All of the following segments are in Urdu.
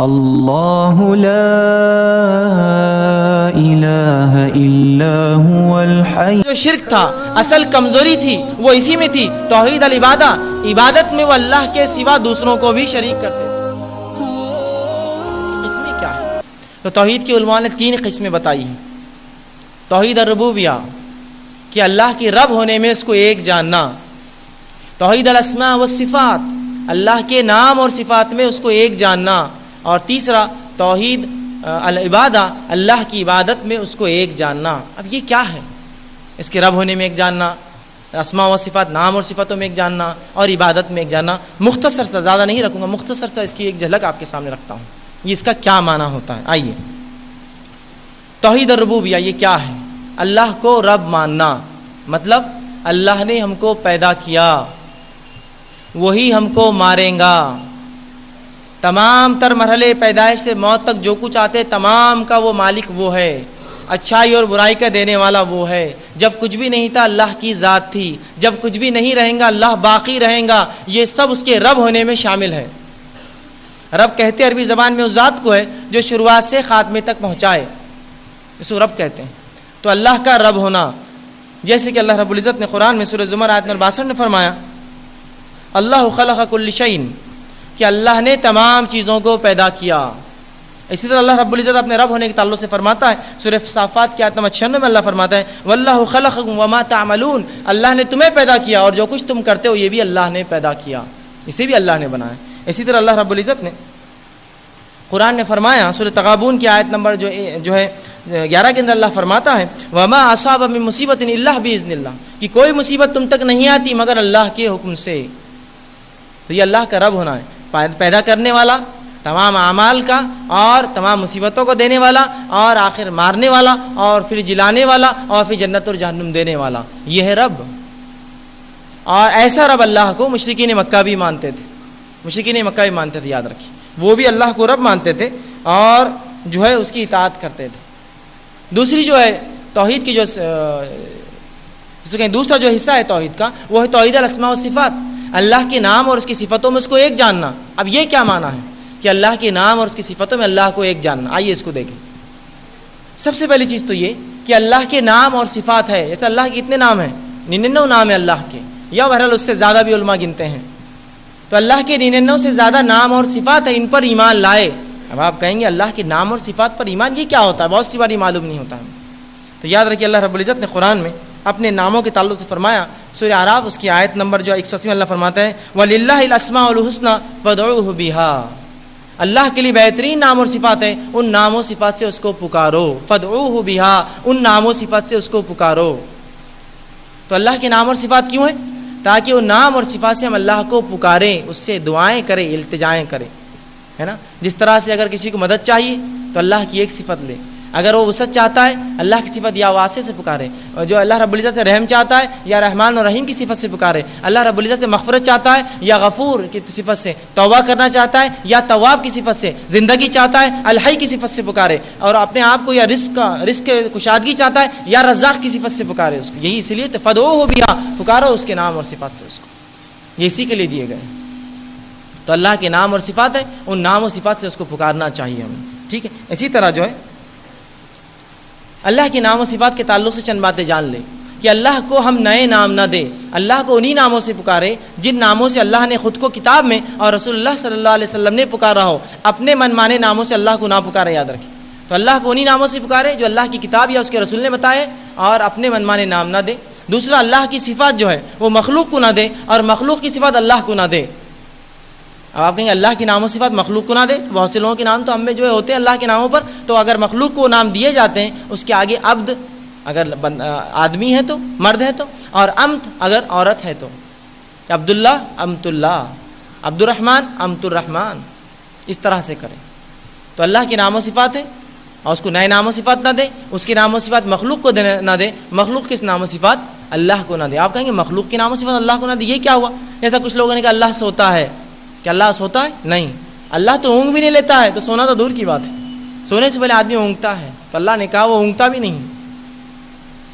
اللہ لا الہ الا هو الحی. جو شرک تھا، اصل کمزوری تھی وہ اسی میں تھی، توحید العبادہ. عبادت میں وہ اللہ کے سوا دوسروں کو بھی شریک کرتے تھے. اسی قسمیں کیا ہے؟ تو توحید کے علماء نے 3 قسمیں بتائی ہیں. توحید الربوبیہ کہ اللہ کی رب ہونے میں اس کو ایک جاننا. توحید الاسماء والصفات اللہ کے نام اور صفات میں اس کو ایک جاننا. اور تیسرا توحید العبادہ اللہ کی عبادت میں اس کو ایک جاننا. اب یہ کیا ہے؟ اس کے رب ہونے میں ایک جاننا، اسماء و صفات نام اور صفاتوں میں ایک جاننا، اور عبادت میں ایک جاننا. مختصر سا، زیادہ نہیں رکھوں گا، مختصر سا اس کی ایک جھلک آپ کے سامنے رکھتا ہوں. یہ اس کا کیا معنی ہوتا ہے. آئیے، توحید الربوبیہ یہ کیا ہے؟ اللہ کو رب ماننا. مطلب اللہ نے ہم کو پیدا کیا، وہی ہم کو ماریں گا. تمام تر مرحلے پیدائش سے موت تک جو کچھ آتے تمام کا وہ مالک وہ ہے. اچھائی اور برائی کا دینے والا وہ ہے. جب کچھ بھی نہیں تھا اللہ کی ذات تھی، جب کچھ بھی نہیں رہیں گا اللہ باقی رہیں گا. یہ سب اس کے رب ہونے میں شامل ہے. رب کہتے عربی زبان میں اس ذات کو ہے جو شروعات سے خاتمے تک پہنچائے، اس کو رب کہتے ہیں. تو اللہ کا رب ہونا، جیسے کہ اللہ رب العزت نے قرآن میں سورہ زمر آیت نمبر 62 نے فرمایا اللہ خلق کل شیء، کہ اللہ نے تمام چیزوں کو پیدا کیا. اسی طرح اللہ رب العزت اپنے رب ہونے کے تعلق سے فرماتا ہے سورہ صافات کی آیت نمبر 96 میں اللہ فرماتا ہے واللہ خلقکم وما تعملون، اللہ نے تمہیں پیدا کیا اور جو کچھ تم کرتے ہو یہ بھی اللہ نے پیدا کیا، اسے بھی اللہ نے بنایا. اسی طرح اللہ رب العزت نے قرآن نے فرمایا سورہ تغابن کی آیت نمبر جو ہے 11 کے اندر اللہ فرماتا ہے وما اصاب من مصیبت الا باذن اللہ، کہ کوئی مصیبت تم تک نہیں آتی مگر اللہ کے حکم سے. تو یہ اللہ کا رب ہونا ہے، پیدا کرنے والا، تمام اعمال کا اور تمام مصیبتوں کو دینے والا، اور آخر مارنے والا، اور پھر جلانے والا، اور پھر جنت اور جہنم دینے والا. یہ ہے رب. اور ایسا رب اللہ کو مشرکین مکہ بھی مانتے تھے. مشرکین مکہ بھی مانتے تھے، یاد رکھیے. وہ بھی اللہ کو رب مانتے تھے اور جو ہے اس کی اطاعت کرتے تھے. دوسری جو ہے توحید کی دوسرا جو حصہ ہے توحید کا وہ ہے توحید الاسماء والصفات، اللہ کے نام اور اس کی صفتوں میں اس کو ایک جاننا. اب یہ کیا معنی ہے کہ اللہ کے نام اور اس کی صفتوں میں اللہ کو ایک جاننا؟ آئیے اس کو دیکھیں. سب سے پہلی چیز تو یہ کہ اللہ کے نام اور صفات ہے. جیسے اللہ کے کتنے نام ہیں؟ 99 نام ہیں اللہ کے، یا بہرحال اس سے زیادہ بھی علماء گنتے ہیں. تو اللہ کے 99 سے زیادہ نام اور صفات ہیں، ان پر ایمان لائے. اب آپ کہیں گے اللہ کے نام اور صفات پر ایمان یہ کیا ہوتا ہے؟ بہت سی بار یہ معلوم نہیں ہوتا ہے. تو یاد رکھیے اللہ رب العزت نے قرآن میں اپنے ناموں کے تعلق سے فرمایا سورہ اعراف اس کی آیت نمبر جو 180 میں اللہ فرماتا ہے وَلِلَّهِ الْأَسْمَاءُ الْحُسْنَى فَادْعُوهُ بِهَا، اللہ کے لیے بہترین نام اور صفات ہیں، ان نام و صفات سے اس کو پکارو. فَادْعُوهُ بِهَا، ان نام و صفات سے اس کو پکارو. تو اللہ کے نام اور صفات کیوں ہیں؟ تاکہ وہ نام اور صفات سے ہم اللہ کو پکاریں، اس سے دعائیں کریں، التجائیں کریں، ہے نا. جس طرح سے اگر کسی کو مدد چاہیے تو اللہ کی ایک صفت لے، اگر وہ وسعت چاہتا ہے اللہ کی صفت یا واسع سے پکارے. اور جو اللہ رب العزت سے رحم چاہتا ہے یا رحمان اور رحیم کی صفت سے پکارے. اللہ رب العزت سے مغفرت چاہتا ہے یا غفور کی صفت سے، توبہ کرنا چاہتا ہے یا تواب کی صفت سے، زندگی چاہتا ہے الحی کی صفت سے پکارے، اور اپنے آپ کو یا رزق کشادگی چاہتا ہے یا رزاق کی صفت سے پکارے اس کو. یہی اس لیے فدعوہ بہا، پکارو اس کے نام اور صفات سے اس کو. یہ اسی کے لیے دیے گئے. تو اللہ کے نام اور صفات ہیں، ان نام و صفات سے اس کو پکارنا چاہیے ہمیں. ٹھیک ہے. اسی طرح جو ہے اللہ کے نام و صفات کے تعلق سے چند باتیں جان لیں کہ اللہ کو ہم نئے نام نہ دیں، اللہ کو انہی ناموں سے پکارے جن ناموں سے اللہ نے خود کو کتاب میں اور رسول اللہ صلی اللہ علیہ وسلم نے پکارا ہو. اپنے من مانے ناموں سے اللہ کو نہ پکارے، یاد رکھیں. تو اللہ کو انہی ناموں سے پکارے جو اللہ کی کتاب یا اس کے رسول نے بتائے، اور اپنے من مانے نام نہ دے. دوسرا اللہ کی صفات جو ہے وہ مخلوق کو نہ دے، اور مخلوق کی صفات اللہ کو نہ دے. اب آپ کہیں گے اللہ کی نام و صفات مخلوق کو نہ دے، تو بہت سے لوگوں کے نام تو ہم میں جو ہے ہوتے ہیں اللہ کے ناموں پر، تو اگر مخلوق کو نام دیے جاتے ہیں اس کے آگے عبد اگر آدمی ہے تو، مرد ہے تو، اور امت اگر عورت ہے تو. عبداللہ امت اللہ، عبد الرحمن امت الرحمن، اس طرح سے کریں. تو اللہ کے نام و صفات ہے اور اس کو نئے نام و صفات نہ دے، اس کے نام و صفات مخلوق کو نہ دے، مخلوق کے نام و صفات اللہ کو نہ دے. آپ کہیں گے مخلوق کے نام و صفات اللہ کو نہ دے، یہ کیا ہوا؟ جیسا کچھ لوگوں نے کہا اللہ سوتا ہے. کہ اللہ سوتا ہے؟ نہیں، اللہ تو اونگ بھی نہیں لیتا ہے، تو سونا تو دور کی بات ہے. سونے سے پہلے آدمی اونگتا ہے، تو اللہ نے کہا وہ اونگتا بھی نہیں.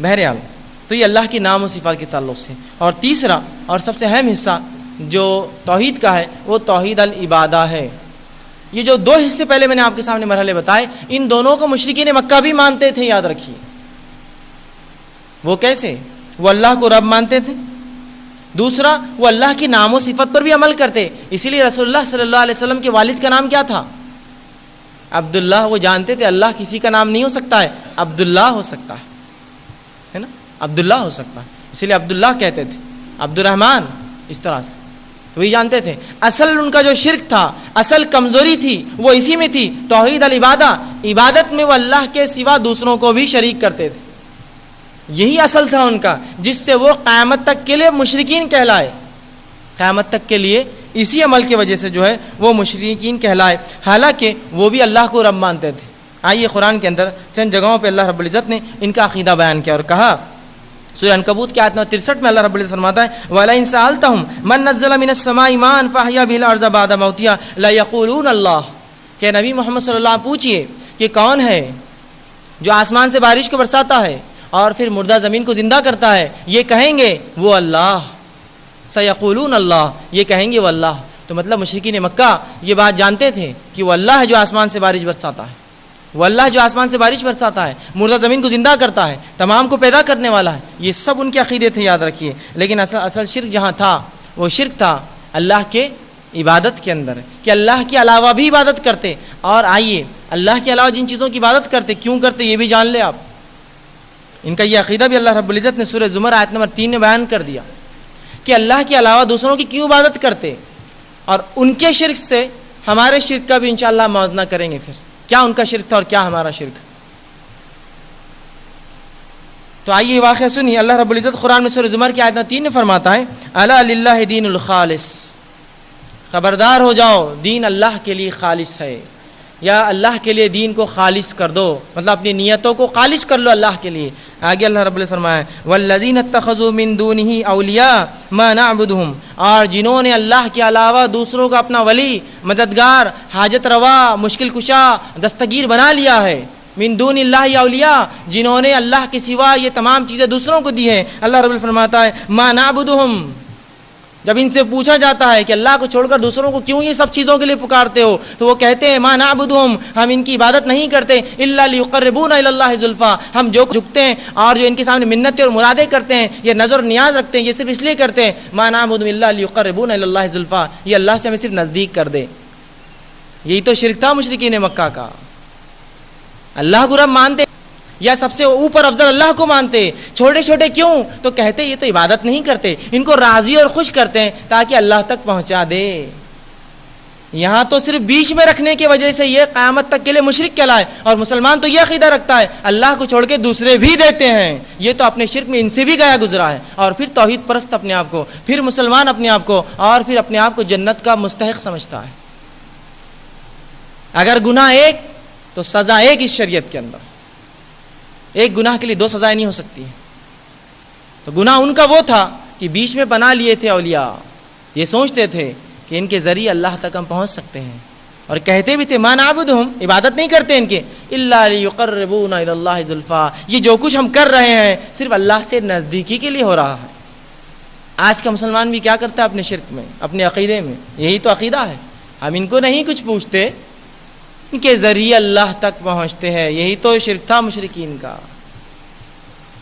بہرحال تو یہ اللہ کی نام و صفات کے تعلق سے. اور تیسرا اور سب سے اہم حصہ جو توحید کا ہے وہ توحید العبادہ ہے. یہ جو دو حصے پہلے میں نے آپ کے سامنے مرحلے بتائے، ان دونوں کو مشرکین مکہ بھی مانتے تھے، یاد رکھیے۔ وہ کیسے؟ وہ اللہ کو رب مانتے تھے، دوسرا وہ اللہ کی نام و صفت پر بھی عمل کرتے۔ اسی لیے رسول اللہ صلی اللہ علیہ وسلم کے والد کا نام کیا تھا؟ عبداللہ۔ وہ جانتے تھے اللہ کسی کا نام نہیں ہو سکتا ہے، عبداللہ ہو سکتا ہے نا، عبداللہ ہو سکتا ہے، اسی لیے عبداللہ کہتے تھے، عبد الرحمن، اس طرح سے۔ تو یہ جانتے تھے اصل ان کا جو شرک تھا، اصل کمزوری تھی وہ اسی میں تھی، توحید العبادہ، عبادت میں وہ اللہ کے سوا دوسروں کو بھی شریک کرتے تھے۔ یہی اصل تھا ان کا، جس سے وہ قیامت تک کے لیے مشرکین کہلائے، قیامت تک کے لیے اسی عمل کی وجہ سے جو ہے وہ مشرکین کہلائے، حالانکہ وہ بھی اللہ کو رب مانتے تھے۔ آئیے قرآن کے اندر چند جگہوں پہ اللہ رب العزت نے ان کا عقیدہ بیان کیا اور کہا، سورہ عنکبوت کی آیت نمبر 63 میں اللہ رب العزت فرماتا ہے وَلَئِن سَأَلْتَهُمْ مَن نَزَّلَ مِنَ السَّمَاءِ مَاءً فَأَحْيَا بِهِ الْأَرْضَ بَعْدَ مَوْتِهَا لَيَقُولُونَ اللَّهُ، کہ نبی محمد صلی اللہ علیہ وسلم پوچھئے کہ کون ہے جو آسمان سے بارش کو برساتا ہے اور پھر مردہ زمین کو زندہ کرتا ہے؟ یہ کہیں گے وہ اللہ، سَيَقُولُونَ اللَّهُ، یہ کہیں گے وہ اللہ۔ تو مطلب مشرکین مکہ یہ بات جانتے تھے کہ وہ اللہ ہے جو آسمان سے بارش برساتا ہے، وہ اللہ جو آسمان سے بارش برساتا ہے، مردہ زمین کو زندہ کرتا ہے، تمام کو پیدا کرنے والا ہے۔ یہ سب ان کے عقیدے تھے، یاد رکھیے۔ لیکن اصل شرک جہاں تھا وہ شرک تھا اللہ کے عبادت کے اندر، کہ اللہ کے علاوہ بھی عبادت کرتے۔ اور آئیے اللہ کے علاوہ جن چیزوں کی عبادت کرتے، کیوں کرتے یہ بھی جان لے آپ۔ ان کا یہ عقیدہ بھی اللہ رب العزت نے سورہ زمر آیت نمبر 3 میں بیان کر دیا کہ اللہ کے علاوہ دوسروں کی کیوں عبادت کرتے، اور ان کے شرک سے ہمارے شرک کا بھی انشاءاللہ موازنہ کریں گے، پھر کیا ان کا شرک تھا اور کیا ہمارا شرک۔ تو آئیے واقعہ سنیے، اللہ رب العزت قرآن میں سورہ زمر کی آیت 3 میں فرماتا ہے الا للہ دین الخالص، خبردار ہو جاؤ دین اللہ کے لیے خالص ہے، یا اللہ کے لیے دین کو خالص کر دو، مطلب اپنی نیتوں کو خالص کر لو اللہ کے لیے۔ آگے اللہ رب العزت فرمایا والذین اتخذوا من دونہ اولیاء ما نعبدہم، اور جنہوں نے اللہ کے علاوہ دوسروں کا اپنا ولی، مددگار، حاجت روا، مشکل کشا، دستگیر بنا لیا ہے، من دون اللہ اولیاء، جنہوں نے اللہ کے سوا یہ تمام چیزیں دوسروں کو دی ہیں۔ اللہ رب العزت فرماتا ہے ما نعبدہم، جب ان سے پوچھا جاتا ہے کہ اللہ کو چھوڑ کر دوسروں کو کیوں یہ سب چیزوں کے لیے پکارتے ہو، تو وہ کہتے ہیں ما نعبدہم، ہم ان کی عبادت نہیں کرتے الا لیقربونا الی اللہ زلفا، ہم جو جھکتے ہیں اور جو ان کے سامنے منتیں اور مرادیں کرتے ہیں، یہ نظر و نیاز رکھتے ہیں، یہ صرف اس لیے کرتے ہیں ما نعبدہم الا لیقربونا الی اللہ زلفا، یہ اللہ سے ہمیں صرف نزدیک کر دے۔ یہی تو شرک تھا مشرکین مکہ کا، اللہ کو رب مانتے یا سب سے اوپر افضل اللہ کو مانتے، چھوٹے چھوٹے کیوں؟ تو کہتے یہ تو عبادت نہیں کرتے، ان کو راضی اور خوش کرتے ہیں تاکہ اللہ تک پہنچا دے۔ یہاں تو صرف بیچ میں رکھنے کی وجہ سے یہ قیامت تک کے لیے مشرک کہلائے، اور مسلمان تو یہ عقیدہ رکھتا ہے اللہ کو چھوڑ کے دوسرے بھی دیتے ہیں، یہ تو اپنے شرک میں ان سے بھی گیا گزرا ہے، اور پھر توحید پرست اپنے آپ کو، پھر مسلمان اپنے آپ کو، اور پھر اپنے آپ کو جنت کا مستحق سمجھتا ہے۔ اگر گناہ ایک تو سزا ایک، اس شریعت کے اندر ایک گناہ کے لیے دو سزائیں نہیں ہو سکتی۔ تو گناہ ان کا وہ تھا کہ بیچ میں بنا لیے تھے اولیاء، یہ سوچتے تھے کہ ان کے ذریعے اللہ تک ہم پہنچ سکتے ہیں، اور کہتے بھی تھے ما نعبدہم، عبادت نہیں کرتے ان کے الا لیقربونا الی اللہ زلفا، یہ جو کچھ ہم کر رہے ہیں صرف اللہ سے نزدیکی کے لیے ہو رہا ہے۔ آج کا مسلمان بھی کیا کرتا ہے اپنے شرک میں، اپنے عقیدے میں، یہی تو عقیدہ ہے، ہم ان کو نہیں کچھ پوچھتے، ان کے ذریعے اللہ تک پہنچتے ہیں، یہی تو شرک تھا مشرکین کا۔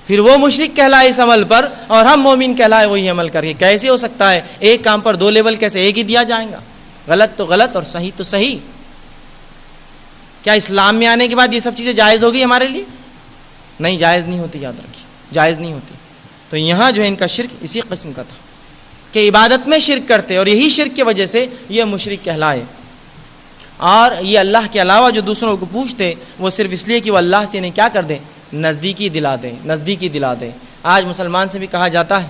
پھر وہ مشرک کہلائے اس عمل پر، اور ہم مومن کہلائے وہی عمل کر کے۔ کیسے ہو سکتا ہے ایک کام پر دو لیول؟ کیسے ایک ہی دیا جائے گا؟ غلط تو غلط اور صحیح تو صحیح۔ کیا اسلام میں آنے کے بعد یہ سب چیزیں جائز ہوگی ہمارے لیے؟ نہیں، جائز نہیں ہوتی، یاد رکھیے، جائز نہیں ہوتی۔ تو یہاں جو ہے ان کا شرک اسی قسم کا تھا کہ عبادت میں شرک کرتے، اور یہی شرک کی وجہ سے یہ مشرک کہلائے۔ اور یہ اللہ کے علاوہ جو دوسروں کو پوچھتے وہ صرف اس لیے کہ وہ اللہ سے انہیں کیا کر دیں، نزدیکی دلا دیں، نزدیکی دلا دیں۔ آج مسلمان سے بھی کہا جاتا ہے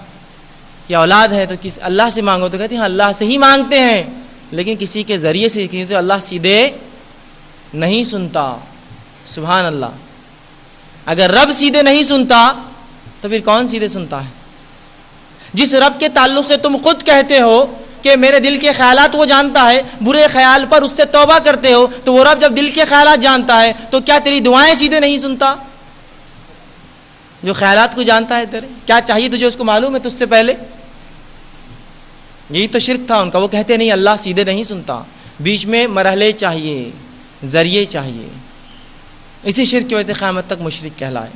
کہ اولاد ہے تو کس اللہ سے مانگو، تو کہتے ہیں اللہ سے ہی مانگتے ہیں، لیکن کسی کے ذریعے سے تو اللہ سیدھے نہیں سنتا۔ سبحان اللہ، اگر رب سیدھے نہیں سنتا تو پھر کون سیدھے سنتا ہے؟ جس رب کے تعلق سے تم خود کہتے ہو کہ میرے دل کے خیالات وہ جانتا ہے، برے خیال پر اس سے توبہ کرتے ہو، تو وہ رب جب دل کے خیالات جانتا ہے تو کیا تیری دعائیں سیدھے نہیں سنتا؟ جو خیالات کو جانتا ہے تیرے، کیا چاہیے تجھے اس کو معلوم ہے تجھ سے پہلے؟ یہی تو شرک تھا ان کا، وہ کہتے نہیں اللہ سیدھے نہیں سنتا، بیچ میں مرحلے چاہیے، ذریعے چاہیے، اسی شرک کی وجہ سے قیامت تک مشرک کہلائے.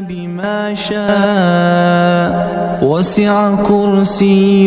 بما شاء وسع كرسي